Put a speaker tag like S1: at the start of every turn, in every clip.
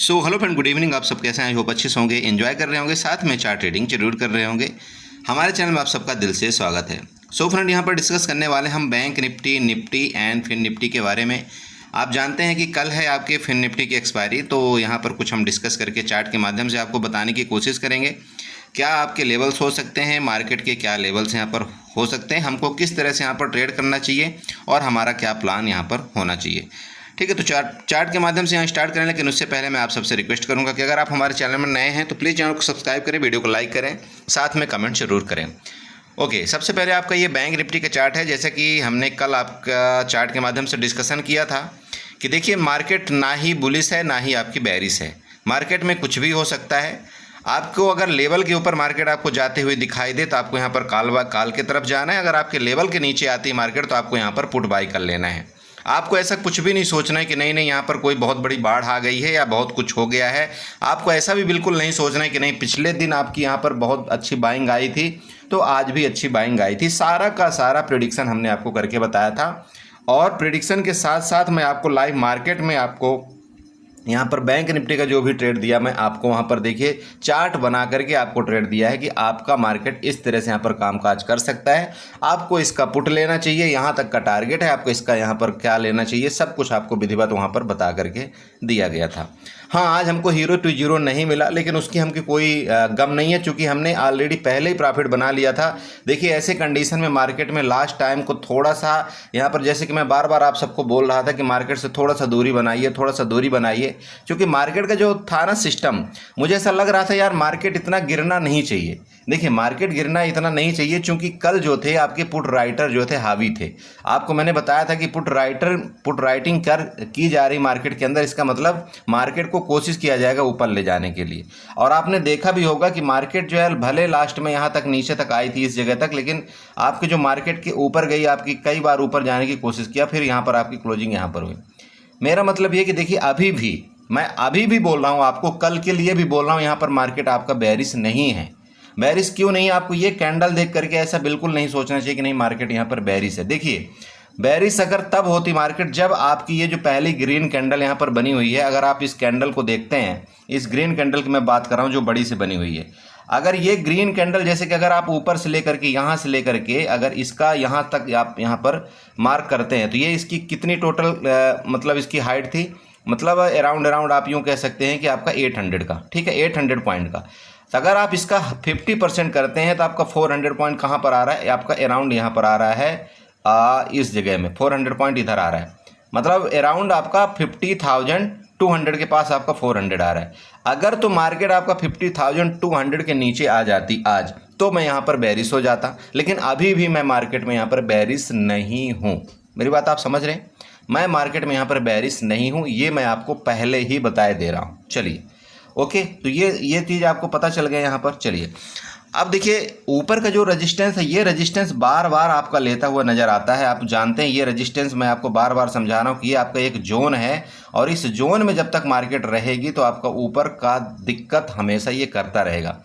S1: So hello friend, good evening. आप सब कैसे हैं? आई होप अच्छे से होंगे, एंजॉय कर रहे होंगे, साथ में चार्ट ट्रेडिंग जरूर कर रहे होंगे। हमारे चैनल में आप सबका दिल से स्वागत है। सो फ्रेंड, यहाँ पर डिस्कस करने वाले हम bank Nifty and Fin Nifty के बारे में। आप जानते हैं कि कल है आपके फिन निफ्टी की एक्सपायरी, तो यहाँ पर कुछ हम डिस्कस करके चार्ट के माध्यम से आपको बताने की कोशिश करेंगे क्या आपके लेवल्स हो सकते हैं, मार्केट के क्या लेवल्स यहाँ पर हो सकते हैं, हमको किस तरह से यहाँ पर ट्रेड करना चाहिए और हमारा क्या प्लान यहाँ पर होना चाहिए। ठीक है, तो चार्ट के माध्यम से यहाँ स्टार्ट करें, लेकिन उससे पहले मैं आप सबसे रिक्वेस्ट करूंगा कि अगर आप हमारे चैनल में नए हैं तो प्लीज़ चैनल को सब्सक्राइब करें, वीडियो को लाइक करें, साथ में कमेंट जरूर करें। ओके, सबसे पहले आपका ये बैंक निफ्टी का चार्ट है। जैसा कि हमने कल आपका चार्ट के माध्यम से डिस्कशन किया था कि देखिए मार्केट ना ही बुलिश है ना ही आपकी बेरिश है, मार्केट में कुछ भी हो सकता है। आपको अगर लेवल के ऊपर मार्केट आपको जाते हुए दिखाई दे तो आपको यहाँ पर काल की तरफ जाना है। अगर आपके लेवल के नीचे आती है मार्केट तो आपको यहाँ पर पुट बाई कर लेना है। आपको ऐसा कुछ भी नहीं सोचना है कि नहीं यहाँ पर कोई बहुत बड़ी बाढ़ आ गई है या बहुत कुछ हो गया है। आपको ऐसा भी बिल्कुल नहीं सोचना है कि नहीं पिछले दिन आपकी यहाँ पर बहुत अच्छी बाइंग आई थी तो आज भी अच्छी बाइंग आई थी। सारा का सारा प्रेडिक्शन हमने आपको करके बताया था, और प्रेडिक्शन के साथ साथ मैं आपको लाइव मार्केट में आपको यहाँ पर बैंक निफ्टी का जो भी ट्रेड दिया मैं आपको वहाँ पर देखिए चार्ट बना करके आपको ट्रेड दिया है कि आपका मार्केट इस तरह से यहाँ पर कामकाज कर सकता है। आपको इसका पुट लेना चाहिए, यहाँ तक का टारगेट है, आपको इसका यहाँ पर क्या लेना चाहिए, सब कुछ आपको विधिवत वहाँ पर बता करके दिया गया था। हाँ, आज हमको 0 to 0 नहीं मिला, लेकिन उसकी हमकी कोई गम नहीं है, चूँकि हमने ऑलरेडी पहले ही प्रॉफिट बना लिया था। देखिए ऐसे कंडीशन में मार्केट में लास्ट टाइम को थोड़ा सा यहाँ पर, जैसे कि मैं बार बार आप सबको बोल रहा था कि मार्केट से थोड़ा सा दूरी बनाइए, थोड़ा सा दूरी बनाइए, क्योंकि मार्केट का जो था ना सिस्टम, मुझे ऐसा लग रहा था यार मार्केट इतना गिरना नहीं चाहिए। देखिए मार्केट गिरना इतना नहीं चाहिए, क्योंकि कल जो थे आपके पुट राइटर जो थे हावी थे। आपको मैंने बताया था कि पुट राइटिंग की जा रही मार्केट के अंदर, इसका मतलब मार्केट को कोशिश किया जाएगा ऊपर ले जाने के लिए। और आपने देखा भी होगा कि मार्केट जो है भले लास्ट में यहाँ तक नीचे तक आई थी इस जगह तक, लेकिन आपकी जो मार्केट के ऊपर गई, आपकी कई बार ऊपर जाने की कोशिश किया, फिर यहाँ पर आपकी क्लोजिंग यहाँ पर हुई। मेरा मतलब ये कि देखिए मैं अभी भी बोल रहा हूँ आपको, कल के लिए भी बोल रहा हूँ, यहाँ पर मार्केट आपका बेरिश नहीं है। बेरिश क्यों नहीं है? आपको ये कैंडल देख करके ऐसा बिल्कुल नहीं सोचना चाहिए कि नहीं मार्केट यहाँ पर बेरिश है। देखिए बेरिश अगर तब होती मार्केट जब आपकी ये जो पहली ग्रीन कैंडल यहाँ पर बनी हुई है, अगर आप इस कैंडल को देखते हैं, इस ग्रीन कैंडल की मैं बात कर रहा हूँ जो बड़ी से बनी हुई है, अगर ये ग्रीन कैंडल जैसे कि अगर आप ऊपर से लेकर के यहाँ से लेकर के अगर इसका यहाँ तक आप यहाँ पर मार्क करते हैं तो ये इसकी कितनी टोटल मतलब इसकी हाइट थी, मतलब अराउंड आप यूँ कह सकते हैं कि आपका 800 का, ठीक है, 800 पॉइंट का। तो अगर आप इसका 50% करते हैं तो आपका 400 पॉइंट कहाँ पर आ रहा है? आपका अराउंड यहाँ पर आ रहा है इस जगह में 400 पॉइंट इधर आ रहा है, मतलब अराउंड आपका 50,200 के पास आपका 400 आ रहा है। अगर तो मार्केट आपका 50,200 के नीचे आ जाती आज तो मैं यहाँ पर बेरिश हो जाता, लेकिन अभी भी मैं मार्केट में यहाँ पर बेरिश नहीं हूँ। मेरी बात आप समझ रहे हैं? मैं मार्केट में यहाँ पर बेरिश नहीं हूँ, ये मैं आपको पहले ही बताए दे रहा हूँ। चलिए ओके, तो ये चीज़ आपको पता चल गया यहाँ पर। चलिए अब देखिए ऊपर का जो रेजिस्टेंस है, ये रेजिस्टेंस बार बार आपका लेता हुआ नज़र आता है। आप जानते हैं ये रेजिस्टेंस, मैं आपको बार बार समझा रहा हूँ कि ये आपका एक जोन है, और इस जोन में जब तक मार्केट रहेगी तो आपका ऊपर का दिक्कत हमेशा ये करता रहेगा।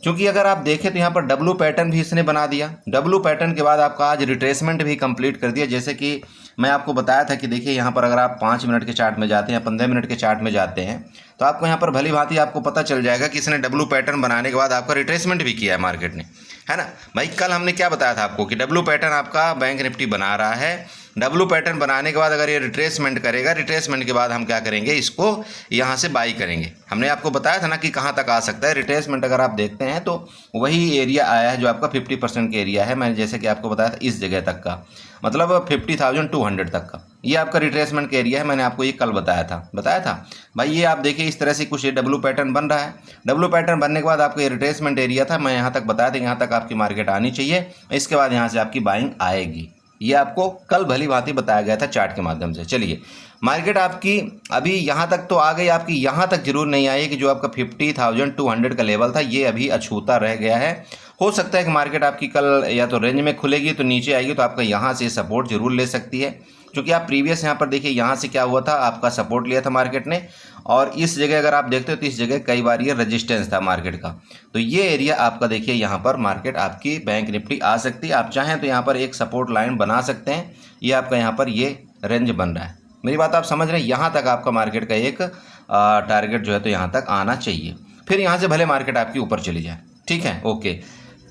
S1: क्योंकि अगर आप देखें तो यहाँ पर डब्लू पैटर्न भी इसने बना दिया। डब्लू पैटर्न के बाद आपका आज रिट्रेसमेंट भी कंप्लीट कर दिया। जैसे कि मैं आपको बताया था कि देखिए यहाँ पर अगर आप 5 मिनट के चार्ट में जाते हैं, 15 मिनट के चार्ट में जाते हैं, तो आपको यहाँ पर भली भांति आपको पता चल जाएगा कि इसने डब्लू पैटर्न बनाने के बाद आपका रिट्रेसमेंट भी किया है मार्केट ने, है ना भाई। कल हमने क्या बताया था आपको कि डब्लू पैटर्न आपका बैंक निफ्टी बना रहा है। डब्लू पैटर्न बनाने के बाद अगर ये रिट्रेसमेंट करेगा, रिट्रेसमेंट के बाद हम क्या करेंगे, इसको यहाँ से बाई करेंगे। हमने आपको बताया था ना कि कहाँ तक आ सकता है रिट्रेसमेंट। अगर आप देखते हैं तो वही एरिया आया है जो आपका 50% का एरिया है। मैंने जैसे कि आपको बताया था इस जगह तक का, मतलब 50,200 तक का ये आपका रिट्रेसमेंट का एरिया है। मैंने आपको ये कल बताया था भाई। ये आप देखिए इस तरह से कुछ ये डब्लू पैटर्न बन रहा है। डब्लू पैटर्न बनने के बाद आपका ये रिट्रेसमेंट एरिया था, मैं यहाँ तक बताया था, यहाँ तक आपकी मार्केट आनी चाहिए, इसके बाद यहाँ से आपकी बाइंग आएगी। ये आपको कल भली भांति बताया गया था चार्ट के माध्यम से। चलिए मार्केट आपकी अभी यहाँ तक तो आ गई, आपकी यहाँ तक जरूर नहीं आई कि जो आपका 50,200 का लेवल था ये अभी अछूता रह गया है। हो सकता है कि मार्केट आपकी कल या तो रेंज में खुलेगी तो नीचे आएगी, तो आपका यहाँ से सपोर्ट जरूर ले सकती है। क्योंकि आप प्रीवियस यहाँ पर देखिए यहाँ से क्या हुआ था, आपका सपोर्ट लिया था मार्केट ने, और इस जगह अगर आप देखते हो तो इस जगह कई बार ये रेजिस्टेंस था मार्केट का। तो ये एरिया आपका देखिए यहाँ पर मार्केट आपकी बैंक निफ्टी आ सकती है। आप चाहें तो यहाँ पर एक सपोर्ट लाइन बना सकते हैं। ये आपका यहाँ पर ये रेंज बन रहा है। मेरी बात आप समझ रहे हैं? यहाँ तक आपका मार्केट का एक टारगेट जो है तो यहाँ तक आना चाहिए, फिर यहाँ से भले मार्केट आपकी ऊपर चली जाए। ठीक है, ओके।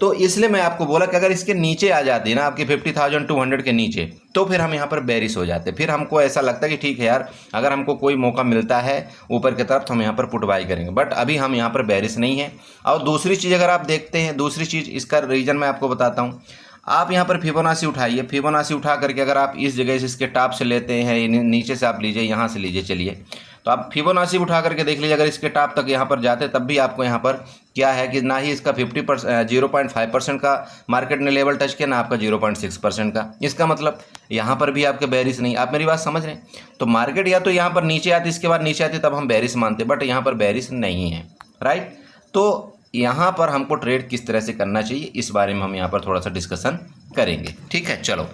S1: तो इसलिए मैं आपको बोला कि अगर इसके नीचे आ जाती है ना आपकी 50,200 के नीचे, तो फिर हम यहाँ पर बेरिश हो जाते, फिर हमको ऐसा लगता है कि ठीक है यार, अगर हमको कोई मौका मिलता है ऊपर की तरफ तो हम यहाँ पर पुट बाई करेंगे, बट अभी हम यहाँ पर बेरिश नहीं है। और दूसरी चीज़ अगर आप देखते हैं, दूसरी चीज़ इसका रीज़न मैं आपको बताता हूँ। आप यहाँ पर फिबोनाची उठाइए, फिबोनाची उठा करके अगर आप इस जगह से इसके टॉप से लेते हैं, नीचे से आप लीजिए, यहाँ से लीजिए, चलिए, तो आप फिबोनाची उठा करके देख लीजिए, अगर इसके टॉप तक यहाँ पर जाते तब भी आपको यहाँ पर क्या है कि ना ही इसका 0.5% का मार्केट ने लेवल टच किया, ना आपका 0.6% का। इसका मतलब यहाँ पर भी आपके बेरिश नहीं। आप मेरी बात समझ रहे हैं? तो मार्केट या तो यहाँ पर नीचे आती, इसके बाद नीचे आती, तब हम बेरिश मानते, बट यहाँ पर बेरिश नहीं है, राइट। तो यहाँ पर हमको ट्रेड किस तरह से करना चाहिए, इस बारे में हम यहाँ पर थोड़ा सा डिस्कशन करेंगे। ठीक है, चलो।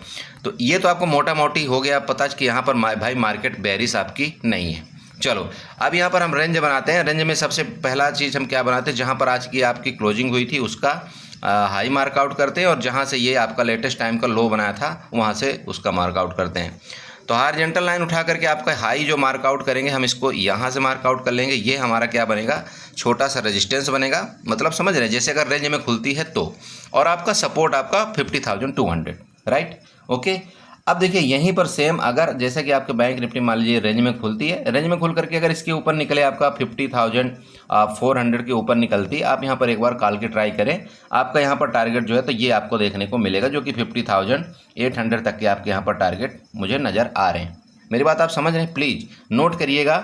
S1: तो ये तो आपको मोटा मोटी हो गया पता कि यहाँ पर भाई मार्केट बेरिश आपकी नहीं है। चलो, अब यहाँ पर हम रेंज बनाते हैं। रेंज में सबसे पहला चीज़ हम क्या बनाते हैं, जहाँ पर आज की आपकी क्लोजिंग हुई थी उसका हाई मार्कआउट करते हैं, और जहाँ से ये आपका लेटेस्ट टाइम का लो बनाया था वहाँ से उसका मार्कआउट करते हैं। तो हॉरिजॉन्टल लाइन उठा करके आपका हाई जो मार्कआउट करेंगे, हम इसको यहाँ से मार्कआउट कर लेंगे। ये हमारा क्या बनेगा, छोटा सा रेजिस्टेंस बनेगा, मतलब समझ रहे हैं, जैसे अगर रेंज में खुलती है तो। और आपका सपोर्ट आपका 50,200, राइट, ओके। अब देखिए यहीं पर सेम, अगर जैसे कि आपके बैंक निफ्टी मान लीजिए रेंज में खुलती है, रेंज में खुल करके अगर इसके ऊपर निकले, आपका 50,400 के ऊपर निकलती है, आप यहाँ पर एक बार कॉल के ट्राई करें, आपका यहाँ पर टारगेट जो है तो ये आपको देखने को मिलेगा, जो कि 50,800 तक के आपके यहाँ पर टारगेट मुझे नज़र आ रहे हैं। मेरी बात आप समझ रहे हैं? प्लीज़ नोट करिएगा।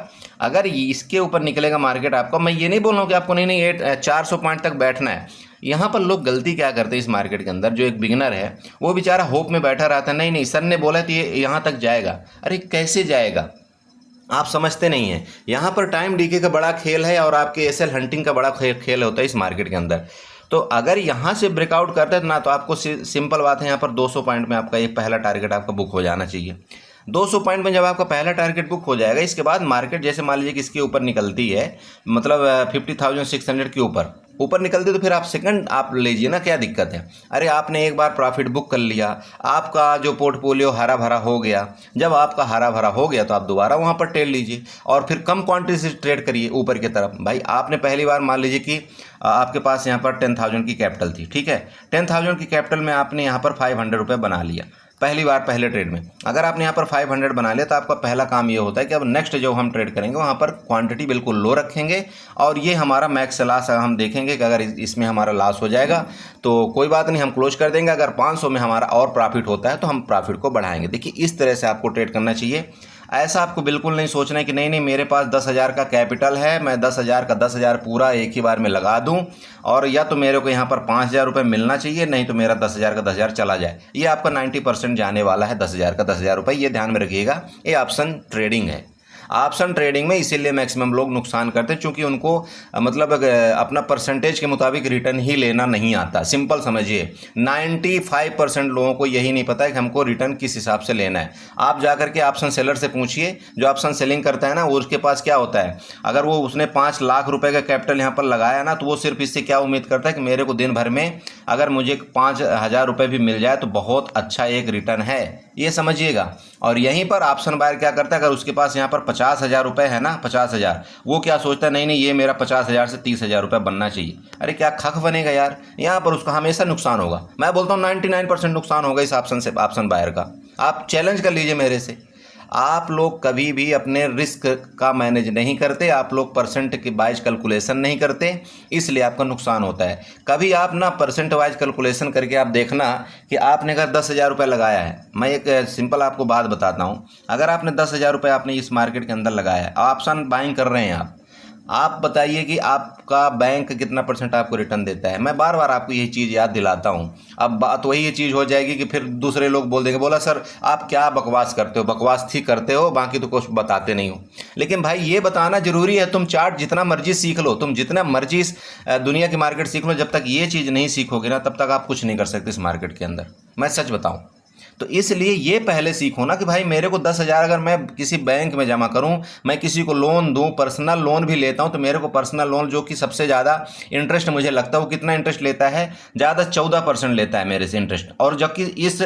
S1: अगर इसके ऊपर निकलेगा मार्केट आपका, मैं ये नहीं बोल रहा हूँ कि आपको नहीं 400 पॉइंट तक बैठना है। यहाँ पर लोग गलती क्या करते हैं इस मार्केट के अंदर, जो एक बिगिनर है वो बेचारा होप में बैठा रहता है, नहीं सर ने बोला तो ये यहाँ तक जाएगा। अरे कैसे जाएगा, आप समझते नहीं हैं। यहाँ पर टाइम डीके का बड़ा खेल है और आपके एसएल हंटिंग का बड़ा खेल होता है इस मार्केट के अंदर। तो अगर यहाँ से ब्रेकआउट करते हैं ना, तो आपको सिंपल बात है, यहाँ पर 200 पॉइंट में आपका एक पहला टारगेट आपका बुक हो जाना चाहिए। 200 पॉइंट में जब आपका पहला टारगेट बुक हो जाएगा, इसके बाद मार्केट जैसे मान लीजिए कि इसके ऊपर निकलती है, मतलब 50,600 के ऊपर निकलती, तो फिर आप सेकंड आप लीजिए ना, क्या दिक्कत है। अरे आपने एक बार प्रॉफिट बुक कर लिया, आपका जो पोर्टफोलियो हरा भरा हो गया, जब आपका हरा भरा हो गया तो आप दोबारा वहाँ पर ट्रेड लीजिए और फिर कम क्वांटिटी से ट्रेड करिए ऊपर की तरफ। भाई आपने पहली बार मान लीजिए कि आपके पास यहाँ पर 10,000 की कैपिटल थी, ठीक है, 10,000 की कैपिटल में आपने यहाँ पर 500 रुपये बना लिया पहली बार पहले ट्रेड में। अगर आपने यहाँ पर 500 बना लिया तो आपका पहला काम ये होता है कि अब नेक्स्ट जो हम ट्रेड करेंगे वहाँ पर क्वांटिटी बिल्कुल लो रखेंगे, और ये हमारा मैक्स लॉस हम देखेंगे कि अगर इसमें हमारा लॉस हो जाएगा तो कोई बात नहीं, हम क्लोज कर देंगे। अगर 500 में हमारा और प्रॉफिट होता है तो हम प्रॉफिट को बढ़ाएंगे। देखिए इस तरह से आपको ट्रेड करना चाहिए। ऐसा आपको बिल्कुल नहीं सोचना है कि नहीं मेरे पास 10,000 का कैपिटल है, मैं 10,000 का 10,000 पूरा एक ही बार में लगा दूं, और या तो मेरे को यहाँ पर 5,000 रुपये मिलना चाहिए, नहीं तो मेरा 10,000 का 10,000 चला जाए। ये आपका 90% जाने वाला है 10,000 का 10,000 रुपये, ये ध्यान में रखिएगा। ये ऑप्शन ट्रेडिंग है। ऑप्शन ट्रेडिंग में इसीलिए मैक्सिमम लोग नुकसान करते हैं, क्योंकि उनको मतलब अपना परसेंटेज के मुताबिक रिटर्न ही लेना नहीं आता। सिंपल समझिए, 95% लोगों को यही नहीं पता है कि हमको रिटर्न किस हिसाब से लेना है। आप जाकर के ऑप्शन सेलर से पूछिए, जो ऑप्शन सेलिंग करता है ना, वो उसके पास क्या होता है, अगर वो उसने 5 लाख रुपए का कैपिटल यहाँ पर लगाया ना, तो वो सिर्फ इससे क्या उम्मीद करता है कि मेरे को दिन भर में अगर मुझे 5,000 रुपये भी मिल जाए तो बहुत अच्छा एक रिटर्न है, ये समझिएगा। और यहीं पर ऑप्शन बायर क्या करता है, अगर उसके पास यहाँ पर 50,000 रुपये है ना, 50,000, वो क्या सोचता है, नहीं ये मेरा 50,000 से 30,000 रुपये बनना चाहिए। अरे क्या खख बनेगा यार, यहाँ पर उसका हमेशा नुकसान होगा। मैं बोलता हूँ 99% नुकसान होगा इस ऑप्शन से, ऑप्शन बायर का। आप चैलेंज कर लीजिए मेरे से। आप लोग कभी भी अपने रिस्क का मैनेज नहीं करते, आप लोग परसेंट की वाइज कैलकुलेशन नहीं करते, इसलिए आपका नुकसान होता है। कभी आप ना परसेंट वाइज कैलकुलेशन करके आप देखना कि आपने अगर 10,000 रुपये लगाया है, मैं एक सिंपल आपको बात बताता हूँ। अगर आपने 10,000 रुपये आपने इस मार्केट के अंदर लगाया है, ऑप्शन बाइंग कर रहे हैं आप बताइए कि आपका बैंक कितना परसेंट आपको रिटर्न देता है। मैं बार बार आपको यही चीज़ याद दिलाता हूँ। अब बात वही ये चीज़ हो जाएगी कि फिर दूसरे लोग बोल देंगे, बोला सर आप क्या बकवास करते हो, बकवास ठीक करते हो, बाकी तो कुछ बताते नहीं हो। लेकिन भाई ये बताना ज़रूरी है। तुम चार्ट जितना मर्जी सीख लो, तुम जितना मर्जी दुनिया की मार्केट सीख लो, जब तक ये चीज़ नहीं सीखोगे ना, तब तक आप कुछ नहीं कर सकते इस मार्केट के अंदर। मैं सच बताऊँ, तो इसलिए ये पहले सीखो ना कि भाई मेरे को 10,000 अगर मैं किसी बैंक में जमा करूं, मैं किसी को लोन दूं, पर्सनल लोन भी लेता हूं, तो मेरे को पर्सनल लोन जो कि सबसे ज़्यादा इंटरेस्ट मुझे लगता है वो कितना इंटरेस्ट लेता है, ज़्यादा 14% लेता है मेरे से इंटरेस्ट। और जबकि इस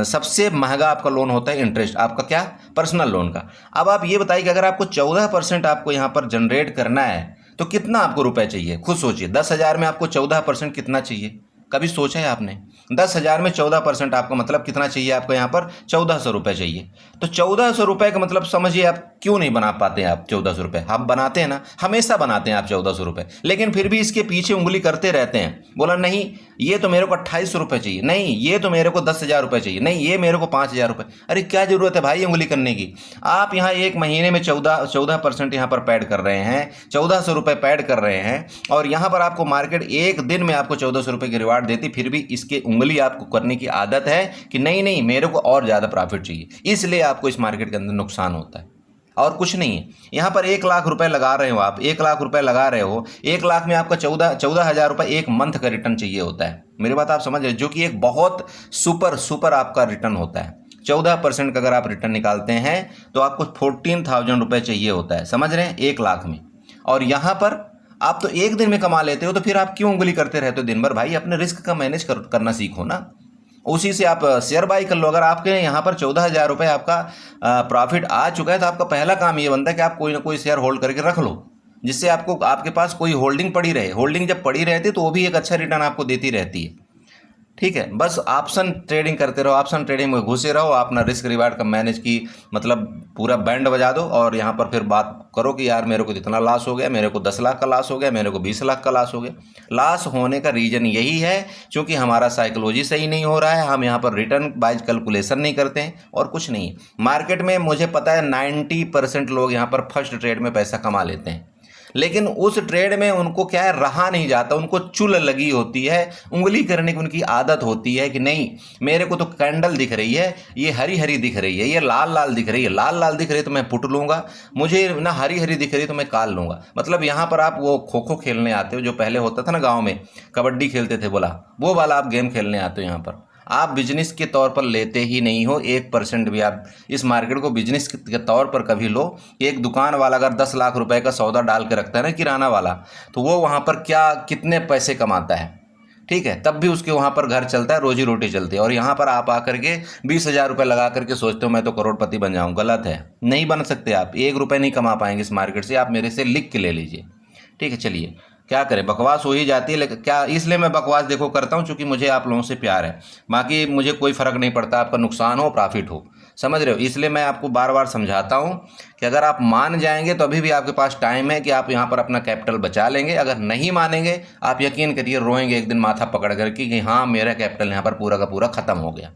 S1: सबसे महंगा आपका लोन होता है इंटरेस्ट आपका क्या, पर्सनल लोन का। अब आप ये बताइए कि अगर आपको 14% आपको यहाँ पर जनरेट करना है तो कितना आपको रुपए चाहिए, खुद सोचिए। 10,000 में आपको 14% कितना चाहिए, कभी सोचा है आपने? 10,000 में 14% आपका मतलब कितना चाहिए, आपको यहाँ पर 1,400 रुपये चाहिए। तो 1,400 रुपये का मतलब समझिए आप क्यों नहीं बना पाते हैं आप 1,400 रुपये? आप बनाते हैं ना, हमेशा बनाते हैं आप 1,400 रुपये, लेकिन फिर भी इसके पीछे उंगली करते रहते हैं। बोला नहीं ये तो मेरे को 2,800 रुपये चाहिए, नहीं ये तो मेरे को 10,000 रुपये चाहिए, नहीं ये मेरे को 5,000 रुपये। अरे क्या जरूरत है भाई उंगली करने की? आप यहाँ एक महीने में 14% यहाँ पर पैड कर रहे हैं, 1,400 रुपये पैड कर रहे हैं, और यहाँ पर आपको मार्केट एक दिन में आपको 1,400 रुपये की रिवार्ड देती, फिर भी इसके उंगली आपको करने की आदत है कि नहीं नहीं मेरे को और ज़्यादा प्रॉफिट चाहिए, इसलिए आपको इस मार्केट के अंदर नुकसान होता है और कुछ नहीं है। यहाँ पर 1,00,000 रुपए लगा रहे हो आप, 1,00,000 रुपए लगा रहे हो, 1,00,000 में आपका 14,000 रुपए एक मंथ का रिटर्न चाहिए होता है। मेरी बात आप समझ रहे, जो कि एक बहुत सुपर आपका रिटर्न होता है। 14% का अगर आप रिटर्न निकालते हैं तो आपको 14,000 रुपये चाहिए होता है, समझ रहे हैं, 1,00,000 में। और यहाँ पर आप तो एक दिन में कमा लेते हो, तो फिर आप क्यों उंगली करते रहते हो दिन भर? भाई अपने रिस्क का मैनेज करना सीखो ना, उसी से आप शेयर बाई कर लो। अगर आपके यहाँ पर 14,000 रुपये आपका प्रॉफिट आ चुका है तो आपका पहला काम ये बनता है कि आप कोई ना कोई शेयर होल्ड करके रख लो, जिससे आपको आपके पास कोई होल्डिंग पड़ी रहे। होल्डिंग जब पड़ी रहती है तो वो भी एक अच्छा रिटर्न आपको देती रहती है, ठीक है। बस ऑप्शन ट्रेडिंग करते रहो, ऑप्शन ट्रेडिंग में घुसे रहो, अपना रिस्क रिवार्ड का मैनेज की मतलब पूरा बैंड बजा दो, और यहाँ पर फिर बात करो कि यार मेरे को इतना लॉस हो गया, मेरे को 10 लाख का लॉस हो गया, मेरे को 20 लाख का लॉस हो गया। लॉस होने का रीज़न यही है क्योंकि हमारा साइकोलॉजी सही नहीं हो रहा है, हम यहाँ पर रिटर्न वाइज कैलकुलेशन नहीं करते हैं, और कुछ नहीं है। मार्केट में मुझे पता है 90% लोग यहाँ पर फर्स्ट ट्रेड में पैसा कमा लेते हैं, लेकिन उस ट्रेड में उनको क्या है, रहा नहीं जाता, उनको चुल लगी होती है, उंगली करने की उनकी आदत होती है कि नहीं मेरे को तो कैंडल दिख रही है, ये हरी हरी दिख रही है, ये लाल लाल दिख रही है, लाल लाल दिख रही है तो मैं पुट लूँगा, मुझे ना हरी हरी दिख रही है तो मैं काल लूँगा। मतलब यहाँ पर आप वो खो खो खेलने आते हो, जो पहले होता था ना गाँव में, कबड्डी खेलते थे बोला, वो वाला आप गेम खेलने आते हो। यहाँ पर आप बिजनेस के तौर पर लेते ही नहीं हो 1% भी। आप इस मार्केट को बिजनेस के तौर पर कभी लो। एक दुकान वाला अगर 10 लाख रुपए का सौदा डाल के रखता है ना, किराना वाला, तो वो वहाँ पर क्या कितने पैसे कमाता है, ठीक है, तब भी उसके वहाँ पर घर चलता है, रोजी रोटी चलती है। और यहाँ पर आप आकर के 20,000 रुपये लगा करके सोचते हो मैं तो करोड़पति बन जाऊँ, गलत है, नहीं बन सकते आप। 1 रुपये नहीं कमा पाएंगे इस मार्केट से, आप मेरे से लिख के ले लीजिए, ठीक है। चलिए क्या करें, बकवास हो ही जाती है, लेकिन क्या इसलिए मैं बकवास देखो करता हूँ क्योंकि मुझे आप लोगों से प्यार है, बाकी मुझे कोई फ़र्क नहीं पड़ता आपका नुकसान हो प्रॉफिट हो, समझ रहे हो। इसलिए मैं आपको बार बार समझाता हूँ कि अगर आप मान जाएंगे तो अभी भी आपके पास टाइम है कि आप यहाँ पर अपना कैपिटल बचा लेंगे। अगर नहीं मानेंगे आप यकीन करिए रोएंगे एक दिन माथा पकड़ करके कि हाँ मेरा कैपिटल यहाँ पर पूरा का पूरा ख़त्म हो गया,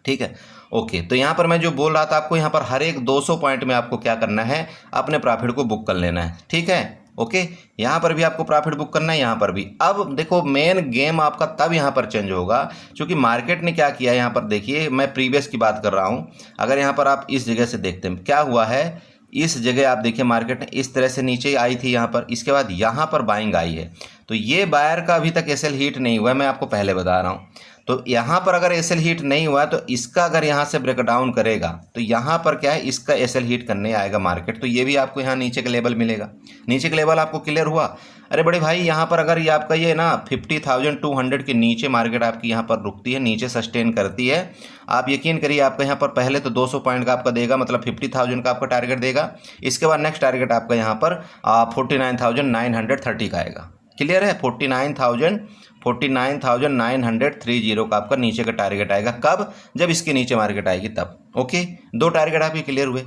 S1: ठीक है। ओके, तो यहाँ पर मैं जो बोल रहा था आपको, यहाँ पर हर एक 200 पॉइंट में आपको क्या करना है, अपने प्रॉफिट को बुक कर लेना है, ठीक है। ओके, यहाँ पर भी आपको प्रॉफिट बुक करना है, यहाँ पर भी। अब देखो मेन गेम आपका तब यहाँ पर चेंज होगा क्योंकि मार्केट ने क्या किया है। यहाँ पर देखिए मैं प्रीवियस की बात कर रहा हूँ, अगर यहाँ पर आप इस जगह से देखते हैं क्या हुआ है, इस जगह आप देखिए मार्केट ने इस तरह से नीचे आई थी यहाँ पर, इसके बाद यहाँ पर बाइंग आई है, तो ये बायर का अभी तक एसएल हीट नहीं हुआ है, मैं आपको पहले बता रहा हूँ। तो यहाँ पर अगर एसएल हीट नहीं हुआ तो इसका अगर यहाँ से ब्रेकडाउन करेगा तो यहाँ पर क्या है, इसका एसएल हीट करने आएगा मार्केट, तो ये भी आपको यहाँ नीचे का लेवल मिलेगा। नीचे का लेवल आपको क्लियर हुआ? अरे बड़े भाई यहाँ पर अगर ये आपका ये ना 50,200 के नीचे मार्केट आपकी यहाँ पर रुकती है, नीचे सस्टेन करती है, आप यकीन करिए आपका यहाँ पर पहले तो 200 पॉइंट का आपका देगा, मतलब 50,000 का आपका टारगेट देगा। इसके बाद नेक्स्ट टारगेट आपका यहाँ पर 49,930 का आएगा। क्लियर है? 49,930 का आपका नीचे का टारगेट आएगा। कब? जब इसके नीचे मार्केट आएगी तब। ओके, 2 टारगेट आपके क्लियर हुए।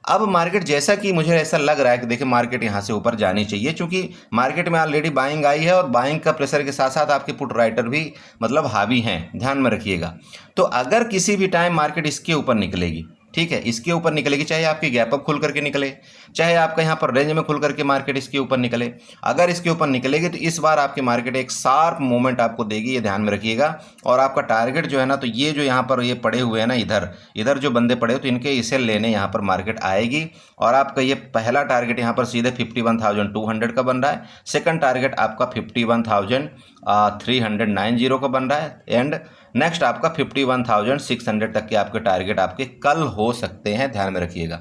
S1: अब मार्केट जैसा कि मुझे ऐसा लग रहा है कि देखिए मार्केट यहाँ से ऊपर जानी चाहिए, क्योंकि मार्केट में ऑलरेडी बाइंग आई है और बाइंग का प्रेशर के साथ साथ आपके पुट राइटर भी मतलब हावी हैं, ध्यान में रखिएगा। तो अगर किसी भी टाइम मार्केट इसके ऊपर निकलेगी, ठीक है, इसके ऊपर निकलेगी, चाहे आपकी गैप अप खुल करके निकले, चाहे आपका यहाँ पर रेंज में खुल करके मार्केट इसके ऊपर निकले, अगर इसके ऊपर निकलेगी तो इस बार आपकी मार्केट एक शार्प मूवमेंट आपको देगी, ये ध्यान में रखिएगा। और आपका टारगेट जो है ना, तो ये जो यहाँ पर ये पड़े हुए हैं ना, इधर जो बंदे पड़े हो तो इनके इसे लेने यहाँ पर मार्केट आएगी। और आपका ये पहला टारगेट यहाँ पर सीधे 51,200 का बन रहा है। सेकंड टारगेट आपका 51,390 का बन रहा है। एंड नेक्स्ट आपका 51,600 तक के आपके टारगेट आपके कल हो सकते हैं, ध्यान में रखिएगा।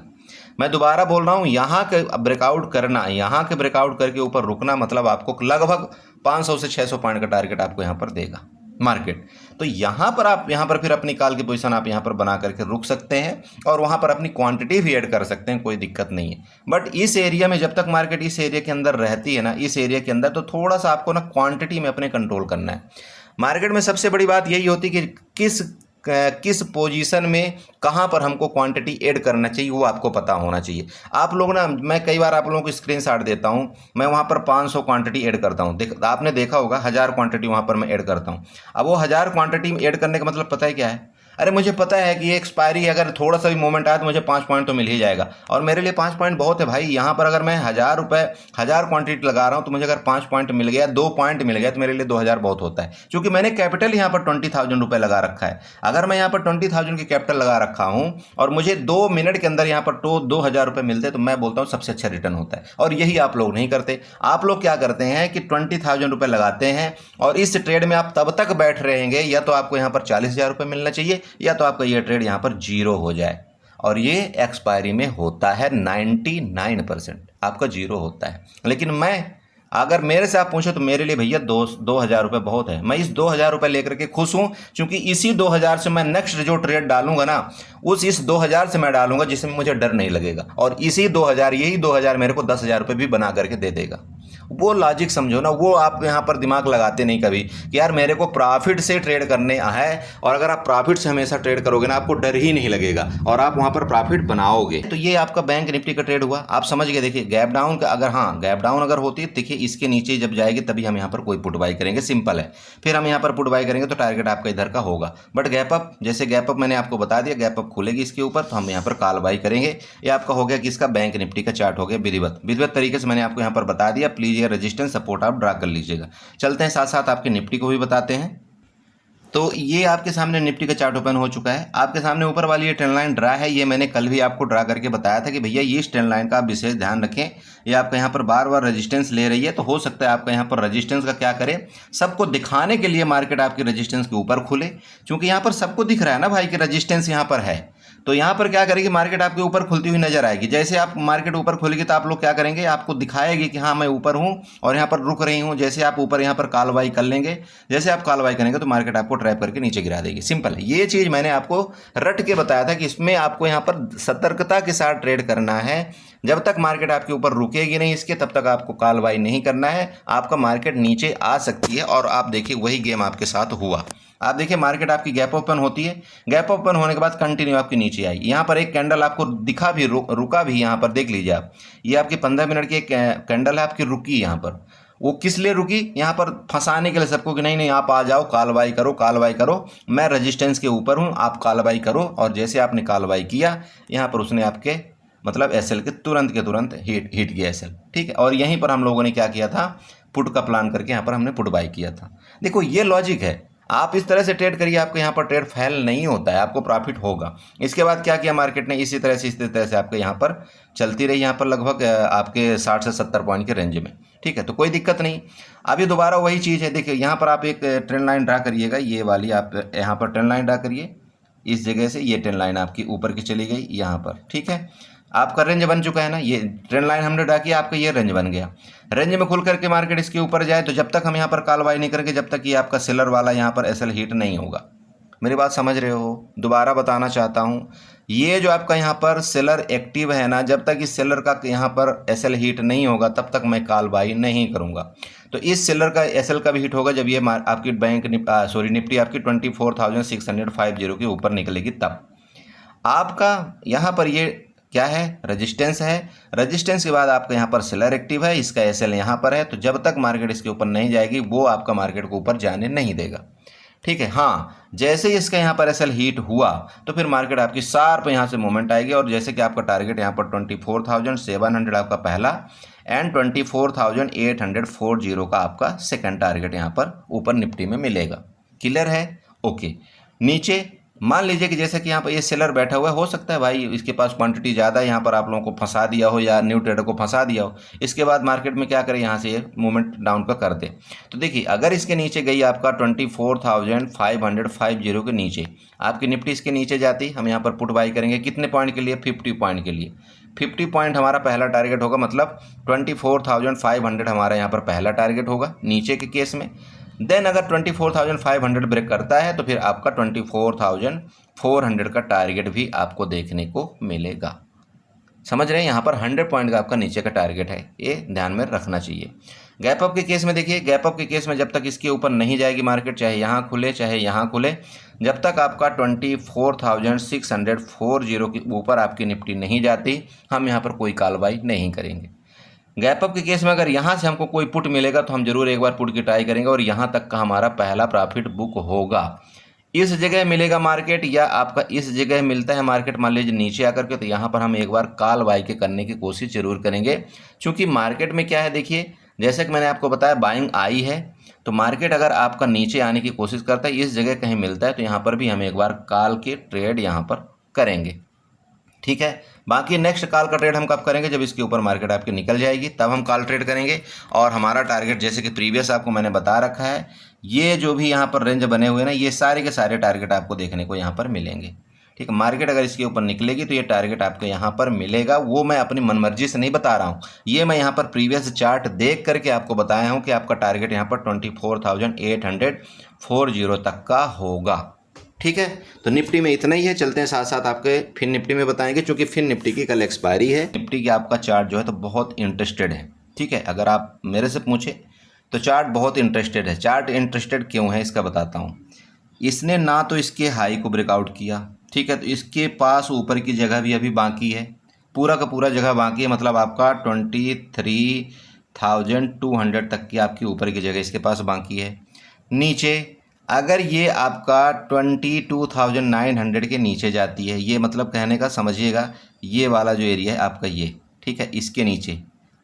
S1: मैं दोबारा बोल रहा हूँ, यहाँ के ब्रेकआउट करना, यहाँ के ब्रेकआउट करके ऊपर रुकना मतलब आपको लगभग 500 से 600 पॉइंट का टारगेट आपको यहाँ पर देगा मार्केट। तो यहाँ पर आप यहाँ पर फिर अपनी कॉल की पोजीशन आप यहाँ पर बना करके रुक सकते हैं और वहाँ पर अपनी क्वांटिटी भी ऐड कर सकते हैं, कोई दिक्कत नहीं है। बट इस एरिया में जब तक मार्केट इस एरिया के अंदर रहती है ना, इस एरिया के अंदर, तो थोड़ा सा आपको ना क्वांटिटी में अपने कंट्रोल करना है। मार्केट में सबसे बड़ी बात यही होती है कि किस पोजीशन में कहाँ पर हमको क्वांटिटी ऐड करना चाहिए वो आपको पता होना चाहिए। आप लोग ना, मैं कई बार आप लोगों को स्क्रीनशॉट देता हूँ, मैं वहाँ पर 500 क्वांटिटी ऐड करता हूँ। आपने देखा होगा 1000 क्वांटिटी वहाँ पर मैं ऐड करता हूँ। अब वो 1000 क्वांटिटी ऐड करने का मतलब पता है क्या है? अरे मुझे पता है कि ये एक्सपायरी अगर थोड़ा सा भी मोमेंट आया तो मुझे 5 पॉइंट तो मिल ही जाएगा, और मेरे लिए 5 पॉइंट बहुत है भाई। यहाँ पर अगर मैं 1000 क्वांटिटी लगा रहा हूँ तो मुझे अगर 5 पॉइंट मिल गया, 2 पॉइंट मिल गया, तो मेरे लिए 2000 बहुत होता है, क्योंकि मैंने कैपिटल यहाँ पर 20,000 रुपये लगा रखा है। अगर मैं यहाँ पर 20,000 की कैपिटल लगा रखा हूँ और मुझे 2 मिनट के अंदर यहाँ पर 2000 रुपये मिलते हैं, तो मैं बोलता हूँ सबसे अच्छा रिटर्न होता है। और यही आप लोग नहीं करते। आप लोग क्या करते हैं कि 20,000 रुपये लगाते हैं और इस ट्रेड में आप तब तक बैठ रहेंगे या तो आपको यहाँ पर 40,000 रुपये मिलना चाहिए या तो आपका ये ट्रेड यहाँ पर जीरो हो जाए। और ये एक्सपायरी में होता है 99% आपका जीरो होता है। लेकिन मैं, अगर मेरे से आप पूछो तो मेरे लिए भैया 2,000 रुपये बहुत है। मैं इस 2,000 रुपये लेकर के खुश हूँ, क्योंकि इसी 2,000 से मैं नेक्स्ट जो ट्रेड डालूंगा ना, इस 2,000 से मैं डालूंगा जिसमें मुझे डर नहीं लगेगा, और इसी 2,000, यही 2,000 मेरे को 10,000 रुपये भी बना करके दे देगा। वो लॉजिक समझो ना, वो आप यहाँ पर दिमाग लगाते नहीं कभी कि यार मेरे को प्रॉफिट से ट्रेड करने है, और अगर आप प्रॉफिट से हमेशा ट्रेड करोगे ना, आपको डर ही नहीं लगेगा और आप वहाँ पर प्रॉफिट बनाओगे। तो ये आपका बैंक निफ्टी का ट्रेड हुआ, आप समझ गए। देखिए गैप डाउन का, अगर गैप डाउन अगर होती है, देखिए इसके नीचे जब जाएगी तभी हम यहाँ पर कोई पुट बाई करेंगे, सिंपल है। फिर हम यहाँ पर पुट बाई करेंगे तो टारगेट आपका इधर का होगा। बट गैप अप, जैसे गैप अप मैंने आपको बता दिया, गैप अप खुलेगी इसके ऊपर तो हम यहाँ पर कॉल बाई करेंगे। ये आपका हो गया कि इसका बैंक निफ्टी का चार्ट हो गया विधिवत तरीके से मैंने आपको यहाँ पर बता दिया। प्लीज ये रेजिस्टेंस सपोर्ट आप ड्रा कर लीजिएगा। चलते हैं साथ साथ आपके निफ्टी को भी बताते हैं। तो ये आपके सामने निफ्टी का चार्ट ओपन हो चुका है। आपके सामने ऊपर वाली ये ट्रेंड लाइन ड्रा है, ये मैंने कल भी आपको ड्रा करके बताया था कि भैया ये इस ट्रेंड लाइन का आप विशेष ध्यान रखें। ये आपका यहाँ पर बार बार रेजिस्टेंस ले रही है, तो हो सकता है आपका यहाँ पर रेजिस्टेंस का क्या करें, सबको दिखाने के लिए मार्केट आपकी रेजिस्टेंस के ऊपर खुले, क्योंकि यहाँ पर सबको दिख रहा है ना भाई कि रेजिस्टेंस यहाँ पर है। तो यहाँ पर क्या करेगी, मार्केट आपके ऊपर खुलती हुई नजर आएगी। जैसे आप मार्केट ऊपर खुलेगी तो आप लोग क्या करेंगे, आपको दिखाएगी कि हाँ मैं ऊपर हूँ और यहाँ पर रुक रही हूँ। जैसे आप ऊपर यहाँ पर कॉल बाई कर लेंगे, जैसे आप कॉल बाई करेंगे तो मार्केट आपको ट्रैप करके नीचे गिरा देगी। सिंपल है। ये चीज़ मैंने आपको रट के बताया था कि इसमें आपको यहाँ पर सतर्कता के साथ ट्रेड करना है। जब तक मार्केट आपके ऊपर रुकेगी नहीं इसके, तब तक आपको कॉल बाई नहीं करना है। आपका मार्केट नीचे आ सकती है, और आप देखिए वही गेम आपके साथ हुआ। आप देखिए मार्केट आपकी गैप ओपन होती है, गैप ओपन होने के बाद कंटिन्यू आपकी नीचे आई। यहाँ पर एक कैंडल आपको दिखा भी, रुका भी, यहाँ पर देख लीजिए आप, ये आपकी 15 मिनट की एक कैंडल है आपकी रुकी। यहाँ पर वो किस लिए रुकी, यहाँ पर फंसाने के लिए सबको कि नहीं नहीं आप आ जाओ, कॉल बाई करो, कॉल बाई करो, मैं रजिस्टेंस के ऊपर हूँ, आप कॉल बाई करो। और जैसे आपने कॉल बाई किया, यहाँ पर उसने आपके मतलब एसएल के तुरंत हिट किया एसएल, ठीक है। और यहीं पर हम लोगों ने क्या किया था, पुट का प्लान करके यहाँ पर हमने पुट बाई किया था। देखो ये लॉजिक है, आप इस तरह से ट्रेड करिए, आपको यहाँ पर ट्रेड फेल नहीं होता है, आपको प्रॉफिट होगा। इसके बाद क्या किया मार्केट ने, इसी तरह से आपके यहाँ पर चलती रही, यहाँ पर लगभग आपके 60 से 70 पॉइंट के रेंज में, ठीक है। तो कोई दिक्कत नहीं। अभी दोबारा वही चीज़ है, देखिए यहाँ पर आप एक ट्रेंड लाइन ड्रा करिएगा, ये वाली आप यहाँ पर ट्रेंड लाइन ड्रा करिए। इस जगह से ये ट्रेंड लाइन आपकी ऊपर की चली गई यहाँ पर, ठीक है। आपका रेंज बन चुका है ना, ये ट्रेंड लाइन हमने ड्रा किया, आपका ये रेंज बन गया। रेंज में खुल करके मार्केट इसके ऊपर जाए, तो जब तक हम यहाँ पर कॉल बाई नहीं करेंगे, जब तक ये आपका सेलर वाला यहाँ पर एसएल हिट नहीं होगा। मेरी बात समझ रहे हो? दोबारा बताना चाहता हूँ, ये जो आपका यहाँ पर सेलर एक्टिव है ना, जब तक इस सेलर का यहाँ पर एसएल हिट नहीं होगा तब तक मैं कॉल बाई नहीं करूँगा। तो इस सेलर का एसएल का भी हिट होगा जब ये आपकी निफ्टी आपकी 24,650 के ऊपर निकलेगी, तब आपका यहाँ पर ये क्या है, रेजिस्टेंस है। रेजिस्टेंस के बाद आपका यहाँ पर सेलर एक्टिव है, इसका एसएल यहाँ पर है। तो जब तक मार्केट इसके ऊपर नहीं जाएगी, वो आपका मार्केट को ऊपर जाने नहीं देगा, ठीक है। हाँ, जैसे ही इसका यहाँ पर एसएल हीट हुआ तो फिर मार्केट आपकी शार्प यहाँ से मूवमेंट आएगी, और जैसे कि आपका टारगेट यहाँ पर 24,700 आपका पहला एंड 24,840 का आपका सेकंड टारगेट यहाँ पर ऊपर निफ्टी में मिलेगा। क्लियर है? ओके। नीचे मान लीजिए कि जैसे कि यहाँ पर ये सेलर बैठा हुआ है, हो सकता है भाई इसके पास क्वांटिटी ज़्यादा है, यहाँ पर आप लोगों को फंसा दिया हो या न्यू ट्रेडर को फंसा दिया हो, इसके बाद मार्केट में क्या करे, यहाँ से ये मूवमेंट डाउन का कर दे। तो देखिए अगर इसके नीचे गई आपका 24,550 के नीचे, आपकी निफ्टी इसके नीचे जाती, हम यहाँ पर पुट बाई करेंगे कितने पॉइंट के लिए, 50 पॉइंट के लिए। 50 पॉइंट हमारा पहला टारगेट होगा, मतलब 24,500 हमारा यहाँ पर पहला टारगेट होगा नीचे के केस में। देन अगर 24,500 ब्रेक करता है तो फिर आपका 24,400 का टारगेट भी आपको देखने को मिलेगा। समझ रहे हैं, यहाँ पर 100 पॉइंट का आपका नीचे का टारगेट है, ये ध्यान में रखना चाहिए। गैप अप के केस में देखिए, गैप अप के केस में जब तक इसके ऊपर नहीं जाएगी मार्केट, चाहे यहाँ खुले चाहे यहाँ खुले, जब तक आपका 24,640 के ऊपर आपकी निफ्टी नहीं जाती, हम यहाँ पर कोई कार्रवाई नहीं करेंगे। गैप अप के केस में अगर यहाँ से हमको कोई पुट मिलेगा तो हम जरूर एक बार पुट की ट्राई करेंगे और यहाँ तक का हमारा पहला प्रॉफिट बुक होगा। इस जगह मिलेगा मार्केट या आपका इस जगह मिलता है मार्केट मान लीजिए नीचे आकर के, तो यहाँ पर हम एक बार कॉल बाई के करने की कोशिश जरूर करेंगे। क्योंकि मार्केट में क्या है देखिए, जैसे कि मैंने आपको बताया बाइंग आई है, तो मार्केट अगर आपका नीचे आने की कोशिश करता है, इस जगह कहीं मिलता है, तो यहाँ पर भी हम एक बार कॉल के ट्रेड यहाँ पर करेंगे। ठीक है, बाकी नेक्स्ट कॉल का ट्रेड हम कब करेंगे, जब इसके ऊपर मार्केट आपकी निकल जाएगी तब हम कॉल ट्रेड करेंगे। और हमारा टारगेट जैसे कि प्रीवियस आपको मैंने बता रखा है, ये जो भी यहाँ पर रेंज बने हुए ना, ये सारे के सारे टारगेट आपको देखने को यहाँ पर मिलेंगे। ठीक है, मार्केट अगर इसके ऊपर निकलेगी तो ये टारगेट आपको यहाँ पर मिलेगा। वो मैं अपनी मनमर्जी से नहीं बता रहा हूँ, ये मैं यहाँ पर प्रीवियस चार्ट देख करके आपको बताया हूँ कि आपका टारगेट यहाँ पर 24,840 तक का होगा। ठीक है, तो निफ्टी में इतना ही है। चलते हैं साथ साथ आपके फिर निफ्टी में बताएंगे, क्योंकि फिर निफ्टी की कल एक्सपायरी है। निफ्टी की आपका चार्ट जो है तो बहुत इंटरेस्टेड है। ठीक है, अगर आप मेरे से पूछे तो चार्ट बहुत इंटरेस्टेड है। चार्ट इंटरेस्टेड क्यों है इसका बताता हूँ। इसने ना तो इसके हाई को ब्रेकआउट किया, ठीक है, तो इसके पास ऊपर की जगह भी अभी बाकी है, पूरा का पूरा जगह बाकी है, मतलब आपका 23,200 तक की आपकी ऊपर की जगह इसके पास बाकी है। नीचे अगर ये आपका 22,900 के नीचे जाती है, ये मतलब कहने का समझिएगा, ये वाला जो एरिया है आपका ये, ठीक है, इसके नीचे,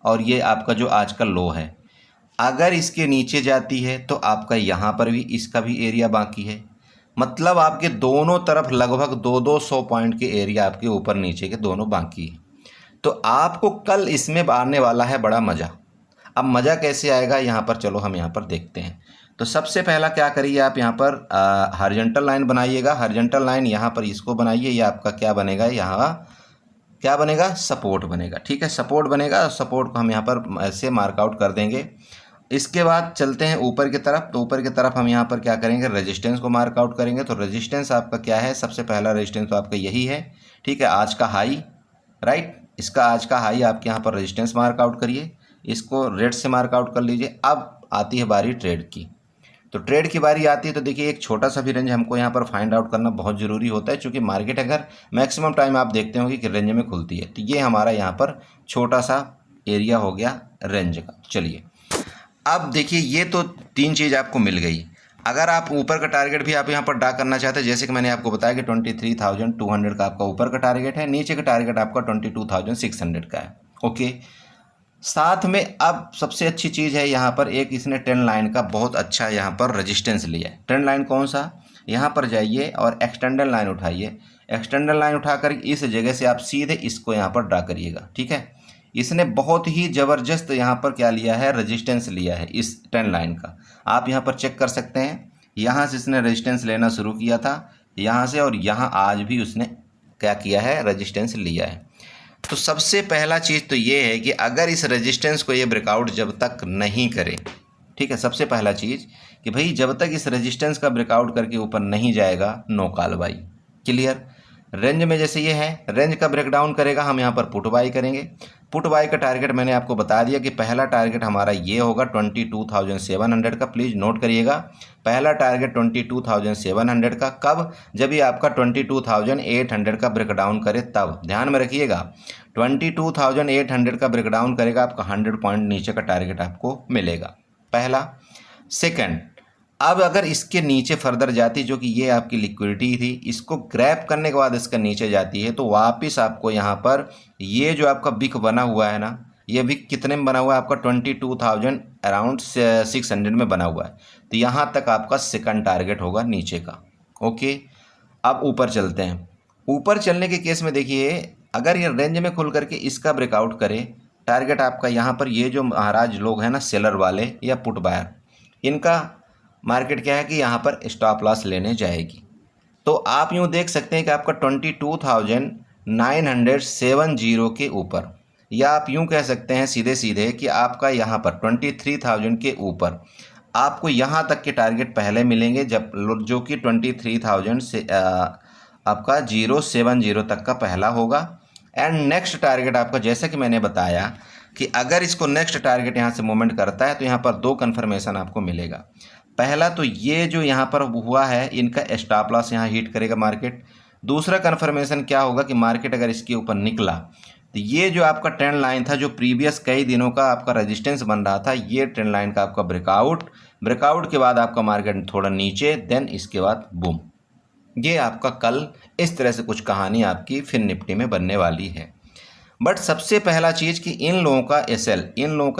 S1: और ये आपका जो आज का लो है, अगर इसके नीचे जाती है तो आपका यहाँ पर भी इसका भी एरिया बाकी है। मतलब आपके दोनों तरफ लगभग 200 पॉइंट के एरिया आपके ऊपर नीचे के दोनों बाकी है। तो आपको कल इसमें आने वाला है बड़ा मज़ा। अब मज़ा कैसे आएगा, यहाँ पर चलो हम यहाँ पर देखते हैं। तो सबसे पहला क्या करिए, आप यहाँ पर हॉरिजॉन्टल लाइन बनाइएगा। हॉरिजॉन्टल लाइन यहाँ पर इसको बनाइए, ये आपका क्या बनेगा, यहाँ क्या बनेगा, सपोर्ट बनेगा। ठीक है, सपोर्ट बनेगा, सपोर्ट को हम यहाँ पर ऐसे मार्कआउट कर देंगे। इसके बाद चलते हैं ऊपर की तरफ। तो ऊपर की तरफ हम यहाँ पर क्या करेंगे, रेजिस्टेंस को मार्कआउट करेंगे। तो रेजिस्टेंस आपका क्या है, सबसे पहला रेजिस्टेंस तो आपका यही है। ठीक है, आज का हाई, राइट, इसका आज का हाई आपके यहाँ पर रेजिस्टेंस मार्कआउट करिए, इसको रेड से मार्कआउट कर लीजिए। अब आती है बारी ट्रेड की। तो ट्रेड की बारी आती है तो देखिए एक छोटा सा भी रेंज हमको यहाँ पर फाइंड आउट करना बहुत ज़रूरी होता है, क्योंकि मार्केट अगर मैक्सिमम टाइम आप देखते होंगे कि रेंज में खुलती है। तो ये हमारा यहाँ पर छोटा सा एरिया हो गया रेंज का। चलिए अब देखिए, ये तो तीन चीज़ आपको मिल गई। अगर आप ऊपर का टारगेट भी आप यहाँ पर ड्रा करना चाहते हैं, जैसे कि मैंने आपको बताया कि 23,200 का आपका ऊपर का टारगेट है, नीचे का टारगेट आपका 22,600 का है। ओके, साथ में अब सबसे अच्छी चीज़ है यहाँ पर एक इसने ट्रेंड लाइन का बहुत अच्छा यहाँ पर रेजिस्टेंस लिया है। ट्रेंड लाइन कौन सा, यहाँ पर जाइए और एक्सटेंडर लाइन उठाइए। एक्सटेंडर लाइन उठाकर इस जगह से आप सीधे इसको यहाँ पर ड्रा करिएगा। ठीक है, इसने बहुत ही ज़बरदस्त यहाँ पर क्या लिया है, रेजिस्टेंस लिया है इस ट्रेंड लाइन का। आप यहाँ पर चेक कर सकते हैं, यहाँ से इसने रेजिस्टेंस लेना शुरू किया था, यहाँ से, और यहाँ आज भी उसने क्या किया है, रेजिस्टेंस लिया है। तो सबसे पहला चीज़ तो ये है कि अगर इस रेजिस्टेंस को ये ब्रेकआउट जब तक नहीं करे, ठीक है, सबसे पहला चीज़ कि भाई जब तक इस रेजिस्टेंस का ब्रेकआउट करके ऊपर नहीं जाएगा, no call buy. Clear, range में जैसे ये है, रेंज का ब्रेकडाउन करेगा, हम यहाँ पर पुट बाई करेंगे। पुट बाई का टारगेट मैंने आपको बता दिया कि पहला टारगेट हमारा ये होगा 22,700 का। प्लीज़ नोट करिएगा, पहला टारगेट 22,700 का। कब, जब ये आपका 22,800 का ब्रेकडाउन करे तब। ध्यान में रखिएगा, 22,800 का ब्रेकडाउन करेगा, आपका 100 पॉइंट नीचे का टारगेट आपको मिलेगा, पहला। सेकंड, अब अगर इसके नीचे फर्दर जाती, जो कि ये आपकी लिक्विडिटी थी, इसको ग्रैब करने के बाद इसका नीचे जाती है, तो वापस आपको यहाँ पर ये जो आपका बिक बना हुआ है ना, ये बिक कितने में बना हुआ है आपका 22,000 अराउंड 600 में बना हुआ है। तो यहाँ तक आपका सेकंड टारगेट होगा नीचे का। ओके, अब ऊपर चलते हैं। ऊपर चलने के केस में देखिए, अगर ये रेंज में खुल करके इसका ब्रेकआउट करे, टारगेट आपका यहाँ पर ये जो महाराज लोग हैं ना सेलर वाले या पुट बायर, इनका मार्केट क्या है कि यहाँ पर स्टॉप लॉस लेने जाएगी। तो आप यूँ देख सकते हैं कि आपका 22,970 के ऊपर, या आप यूँ कह सकते हैं सीधे सीधे कि आपका यहाँ पर 23,000 के ऊपर आपको यहाँ तक के टारगेट पहले मिलेंगे, जब जो कि 23,000 से आपका 070 तक का पहला होगा। एंड नेक्स्ट टारगेट आपका, जैसा कि मैंने बताया कि अगर इसको नेक्स्ट टारगेट यहाँ से मूवमेंट करता है तो यहाँ पर दो कन्फर्मेशन आपको मिलेगा। पहला तो ये जो यहाँ पर हुआ है इनका स्टॉप लॉस यहाँ हिट करेगा मार्केट। दूसरा कन्फर्मेशन क्या होगा कि मार्केट अगर इसके ऊपर निकला तो ये जो आपका ट्रेंड लाइन था, जो प्रीवियस कई दिनों का आपका रेजिस्टेंस बन रहा था, ये ट्रेंड लाइन का आपका ब्रेकआउट के बाद आपका मार्केट थोड़ा नीचे, देन इसके बाद बूम। ये आपका कल इस तरह से कुछ कहानी आपकी फिर निफ्टी में बनने वाली है। बट सबसे पहला चीज़ कि इन लोगों का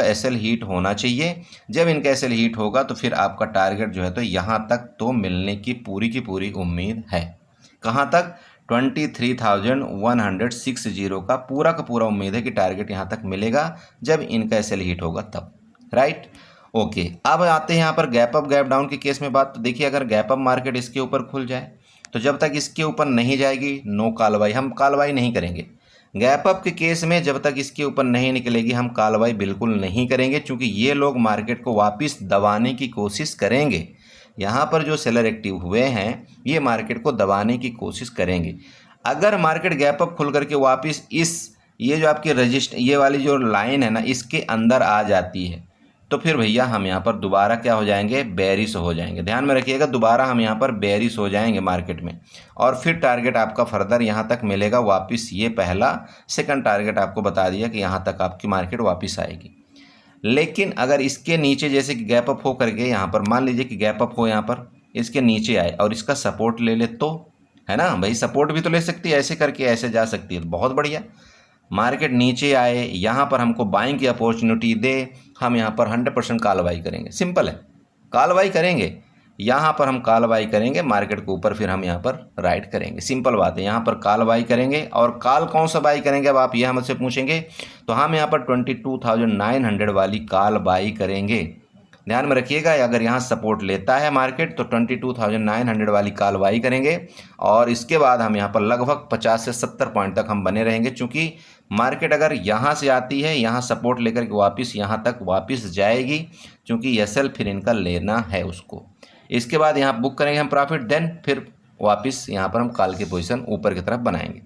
S1: एसएल हीट होना चाहिए। जब इनका एसएल हीट होगा तो फिर आपका टारगेट जो है तो यहाँ तक तो मिलने की पूरी उम्मीद है। कहाँ तक? 23,160 का पूरा उम्मीद है कि टारगेट यहाँ तक मिलेगा जब इनका एसएल हीट होगा तब, राइट। ओके, अब आते हैं यहाँ पर गैप अप गैप डाउन के केस में बात। तो देखिए, अगर गैप अप मार्केट इसके ऊपर खुल जाए तो जब तक इसके ऊपर नहीं जाएगी नो कालवाई, हम कालवाई नहीं करेंगे। गैप अप के केस में जब तक इसके ऊपर नहीं निकलेगी हम कालवाई बिल्कुल नहीं करेंगे, क्योंकि ये लोग मार्केट को वापस दबाने की कोशिश करेंगे। यहाँ पर जो सेलर एक्टिव हुए हैं ये मार्केट को दबाने की कोशिश करेंगे। अगर मार्केट गैप अप खुल करके वापस ये जो आपकी ये वाली जो लाइन है ना इसके अंदर आ जाती है तो फिर भैया हम यहाँ पर दोबारा क्या हो जाएंगे? बेरिश हो जाएंगे। ध्यान में रखिएगा, दोबारा हम यहाँ पर बेरिश हो जाएंगे मार्केट में, और फिर टारगेट आपका फर्दर यहाँ तक मिलेगा वापस। ये पहला सेकंड टारगेट आपको बता दिया कि यहाँ तक आपकी मार्केट वापस आएगी। लेकिन अगर इसके नीचे जैसे कि गैप अप हो करके यहाँ पर मान लीजिए कि गैप अप हो, यहाँ पर इसके नीचे आए और इसका सपोर्ट ले ले तो, है ना भाई, सपोर्ट भी तो ले सकती है, ऐसे करके ऐसे जा सकती है, बहुत बढ़िया। मार्केट नीचे आए, यहाँ पर हमको बाइंग की अपॉर्चुनिटी दे, हम यहाँ पर 100% कालवाई करेंगे। सिंपल है, कालवाई करेंगे, यहाँ पर हम कालवाई करेंगे, मार्केट के ऊपर फिर हम यहाँ पर राइड करेंगे। सिंपल बात है, यहाँ पर कालवाई करेंगे। और काल कौन सा बाई करेंगे अब आप ये हमसे पूछेंगे, तो हम यहाँ पर 22,900 वाली काल बाई करेंगे। ध्यान में रखिएगा, अगर यहाँ सपोर्ट लेता है मार्केट तो 22,900 वाली काल बाई करेंगे, और इसके बाद हम यहाँ पर लगभग 50 से 70 पॉइंट तक हम बने रहेंगे। चूँकि मार्केट अगर यहाँ से आती है, यहाँ सपोर्ट लेकर के वापस यहाँ तक वापस जाएगी, क्योंकि एसएल फिर इनका लेना है उसको। इसके बाद यहाँ बुक करेंगे हम प्रॉफिट, देन फिर वापस यहाँ पर हम कॉल की पोजीशन ऊपर की तरफ बनाएंगे।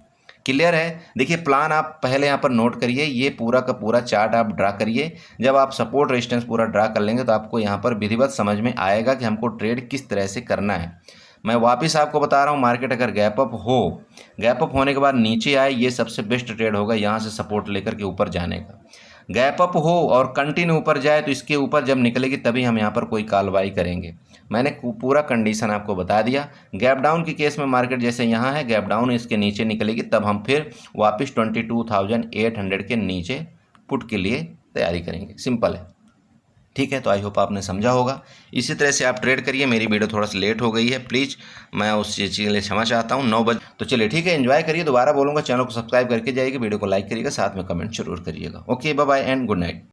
S1: क्लियर है? देखिए, प्लान आप पहले यहाँ पर नोट करिए, ये पूरा का पूरा चार्ट आप ड्रा करिए। जब आप सपोर्ट रेजिस्टेंस पूरा ड्रा कर लेंगे तो आपको यहाँ पर विधिवत समझ में आएगा कि हमको ट्रेड किस तरह से करना है। मैं वापस आपको बता रहा हूँ, मार्केट अगर गैप अप हो, गैप अप होने के बाद नीचे आए, ये सबसे बेस्ट ट्रेड होगा यहाँ से सपोर्ट लेकर के ऊपर जाने का। गैप अप हो और कंटिन्यू ऊपर जाए तो इसके ऊपर जब निकलेगी तभी हम यहाँ पर कोई कालवाई करेंगे। मैंने पूरा कंडीशन आपको बता दिया। गैप डाउन के केस में मार्केट जैसे यहाँ है, गैप डाउन इसके नीचे निकलेगी तब हम फिर वापस 22,800 के नीचे पुट के लिए तैयारी करेंगे। सिंपल है, ठीक है। तो आई होप आपने समझा होगा। इसी तरह से आप ट्रेड करिए। मेरी वीडियो थोड़ा सा लेट हो गई है, प्लीज़ मैं उस चीज़ के लिए क्षमा चाहता हूँ। 9 बजे तो चलिए ठीक है, एंजॉय करिए। दोबारा बोलूँगा, चैनल को सब्सक्राइब करके जाइएगा, वीडियो को लाइक करिएगा, साथ में कमेंट जरूर करिएगा। Okay, bye bye and good night.